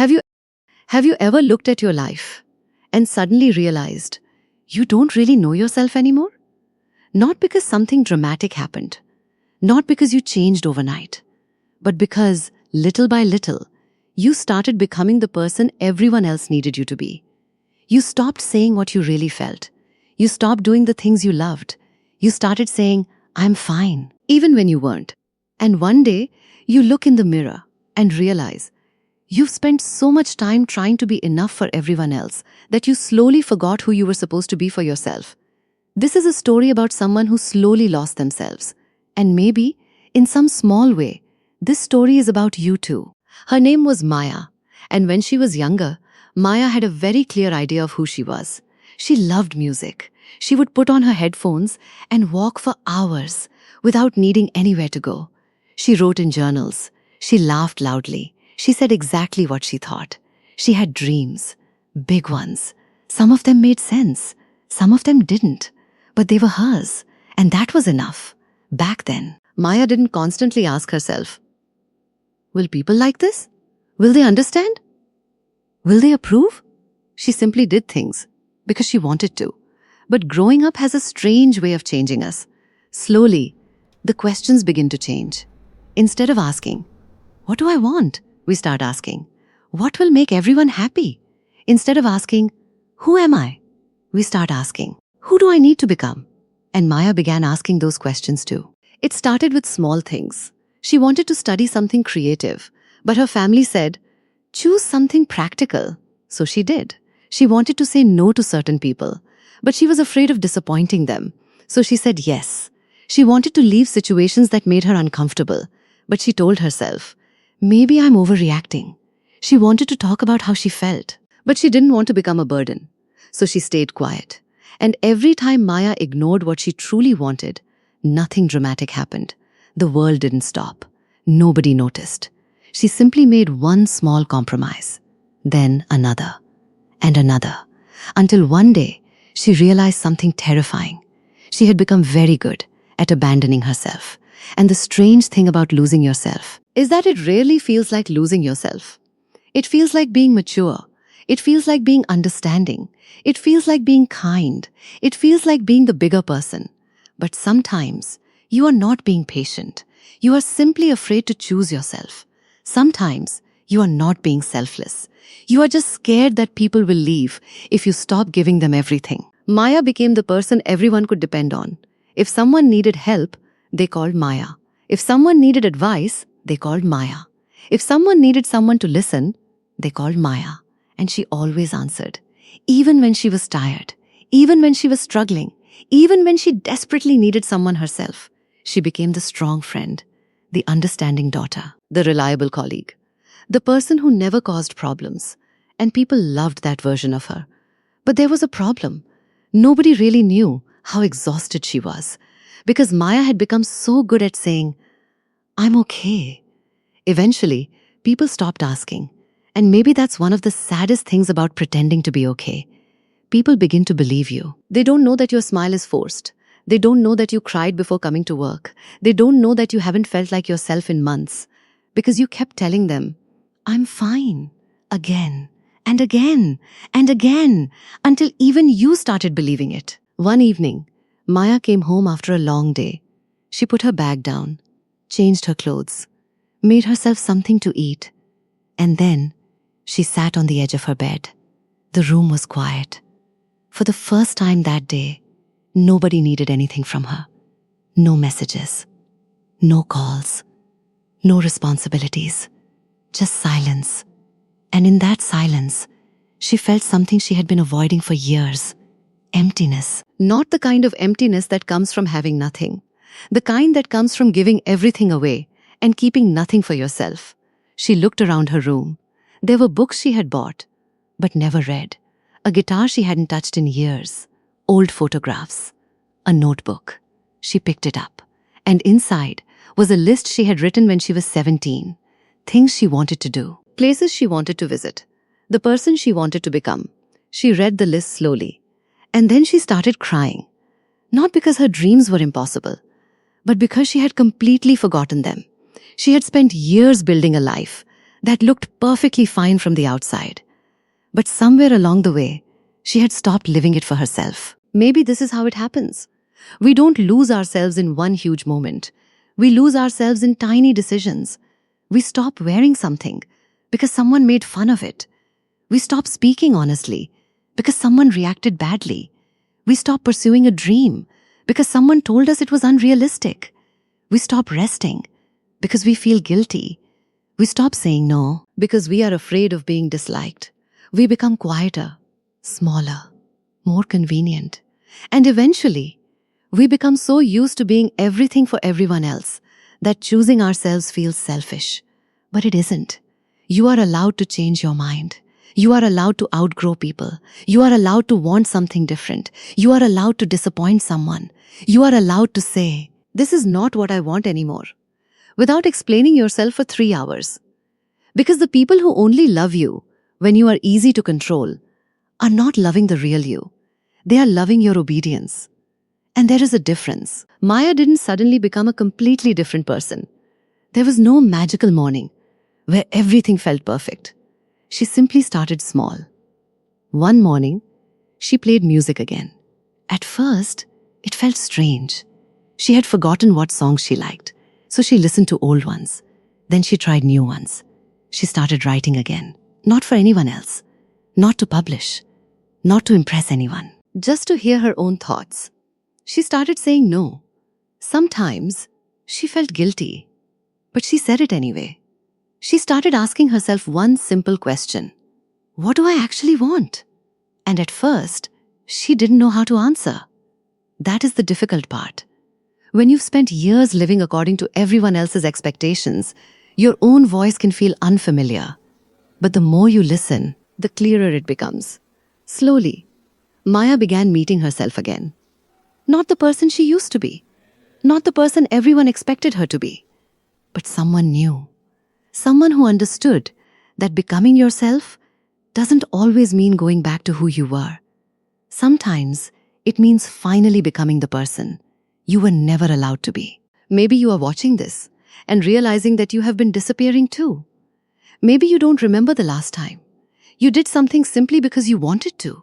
Have you have you ever looked at your life and suddenly realized you don't really know yourself anymore? Not because something dramatic happened, not because you changed overnight, but because little by little you started becoming the person everyone else needed you to be. You stopped saying what you really felt. You stopped doing the things you loved. You started saying, "I'm fine," even when you weren't. And one day, you look in the mirror and realize you've spent so much time trying to be enough for everyone else that you slowly forgot who you were supposed to be for yourself. This is a story about someone who slowly lost themselves. And maybe, in some small way, this story is about you too. Her name was Maya, and when she was younger, Maya had a very clear idea of who she was. She loved music. She would put on her headphones and walk for hours without needing anywhere to go. She wrote in journals. She laughed loudly. She said exactly what she thought. She had dreams, big ones. Some of them made sense. Some of them didn't. But they were hers, and that was enough. Back then, Maya didn't constantly ask herself, "Will people like this? Will they understand? Will they approve?" She simply did things because she wanted to. But growing up has a strange way of changing us. Slowly, the questions begin to change. Instead of asking, "What do I want?" we start asking, "What will make everyone happy?" Instead of asking, "Who am I?" we start asking, "Who do I need to become?" And Maya began asking those questions too. It started with small things. She wanted to study something creative, but her family said, "Choose something practical." So she did. She wanted to say no to certain people, but she was afraid of disappointing them. So she said yes. She wanted to leave situations that made her uncomfortable, but she told herself, "Maybe I'm overreacting." She wanted to talk about how she felt, but she didn't want to become a burden. So she stayed quiet. And every time Maya ignored what she truly wanted, nothing dramatic happened. The world didn't stop. Nobody noticed. She simply made one small compromise, then another, and another, until one day she realized something terrifying. She had become very good at abandoning herself. And the strange thing about losing yourself is that it rarely feels like losing yourself. It feels like being mature. It feels like being understanding. It feels like being kind. It feels like being the bigger person. But sometimes you are not being patient. You are simply afraid to choose yourself. Sometimes you are not being selfless. You are just scared that people will leave if you stop giving them everything. Maya became the person everyone could depend on. If someone needed help, they called Maya. If someone needed advice, they called Maya. If someone needed someone to listen, they called Maya. And she always answered, even when she was tired, even when she was struggling, even when she desperately needed someone herself. She became the strong friend, the understanding daughter, the reliable colleague, the person who never caused problems. And people loved that version of her. But there was a problem. Nobody really knew how exhausted she was, because Maya had become so good at saying, "I'm okay." Eventually, people stopped asking. And maybe that's one of the saddest things about pretending to be okay. People begin to believe you. They don't know that your smile is forced. They don't know that you cried before coming to work. They don't know that you haven't felt like yourself in months. Because you kept telling them, "I'm fine," again and again and again, until even you started believing it. One evening, Maya came home after a long day. She put her bag down, changed her clothes, made herself something to eat, and then she sat on the edge of her bed. The room was quiet. For the first time that day, nobody needed anything from her. No messages, no calls, no responsibilities, just silence. And in that silence, she felt something she had been avoiding for years. Emptiness. Not the kind of emptiness that comes from having nothing. The kind that comes from giving everything away and keeping nothing for yourself. She looked around her room. There were books she had bought, but never read. A guitar she hadn't touched in years. Old photographs. A notebook. She picked it up. And inside was a list she had written when she was 17. Things she wanted to do. Places she wanted to visit. The person she wanted to become. She read the list slowly. And then she started crying. Not because her dreams were impossible, but because she had completely forgotten them. She had spent years building a life, that looked perfectly fine from the outside. But somewhere along the way, she had stopped living it for herself. Maybe this is how it happens. We don't lose ourselves in one huge moment. We lose ourselves in tiny decisions. We stop wearing something because someone made fun of it. We stop speaking honestly because someone reacted badly. We stop pursuing a dream because someone told us it was unrealistic. We stop resting because we feel guilty. We stop saying no because we are afraid of being disliked. We become quieter, smaller, more convenient. And eventually, we become so used to being everything for everyone else that choosing ourselves feels selfish. But it isn't. You are allowed to change your mind. You are allowed to outgrow people. You are allowed to want something different. You are allowed to disappoint someone. You are allowed to say, "This is not what I want anymore," without explaining yourself for 3 hours. Because the people who only love you when you are easy to control are not loving the real you. They are loving your obedience. And there is a difference. Maya didn't suddenly become a completely different person. There was no magical morning where everything felt perfect. She simply started small. One morning, she played music again. At first, it felt strange. She had forgotten what songs she liked, so she listened to old ones. Then she tried new ones. She started writing again. Not for anyone else. Not to publish. Not to impress anyone. Just to hear her own thoughts. She started saying no. Sometimes, she felt guilty. But she said it anyway. She started asking herself one simple question. What do I actually want? And at first, she didn't know how to answer. That is the difficult part. When you've spent years living according to everyone else's expectations, your own voice can feel unfamiliar. But the more you listen, the clearer it becomes. Slowly, Maya began meeting herself again. Not the person she used to be. Not the person everyone expected her to be. But someone new. Someone who understood that becoming yourself doesn't always mean going back to who you were. Sometimes it means finally becoming the person you were never allowed to be. Maybe you are watching this and realizing that you have been disappearing too. Maybe you don't remember the last time you did something simply because you wanted to.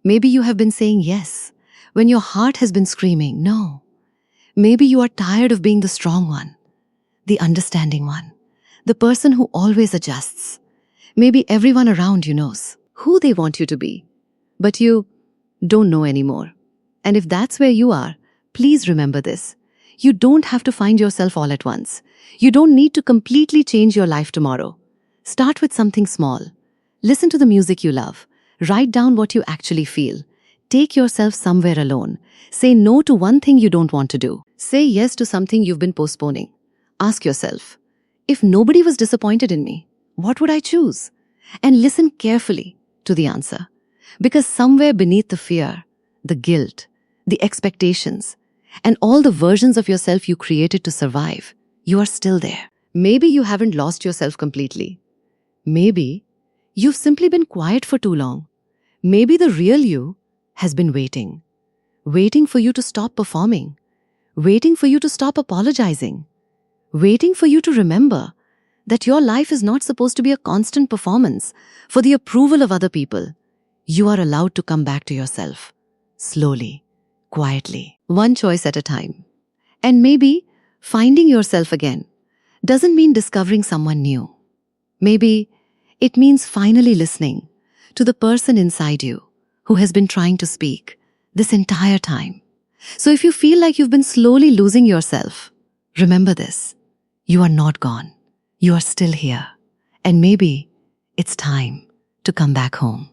Maybe you have been saying yes when your heart has been screaming no. Maybe you are tired of being the strong one, the understanding one, the person who always adjusts. Maybe everyone around you knows who they want you to be, but you don't know anymore. And if that's where you are, please remember this. You don't have to find yourself all at once. You don't need to completely change your life tomorrow. Start with something small. Listen to the music you love. Write down what you actually feel. Take yourself somewhere alone. Say no to one thing you don't want to do. Say yes to something you've been postponing. Ask yourself, if nobody was disappointed in me, what would I choose? And listen carefully to the answer. Because somewhere beneath the fear, the guilt, the expectations, and all the versions of yourself you created to survive, you are still there. Maybe you haven't lost yourself completely. Maybe you've simply been quiet for too long. Maybe the real you has been waiting. Waiting for you to stop performing. Waiting for you to stop apologizing. Waiting for you to remember that your life is not supposed to be a constant performance for the approval of other people. You are allowed to come back to yourself. Slowly, quietly, one choice at a time. And maybe finding yourself again doesn't mean discovering someone new. Maybe it means finally listening to the person inside you who has been trying to speak this entire time. So if you feel like you've been slowly losing yourself, remember this. You are not gone. You are still here. And maybe it's time to come back home.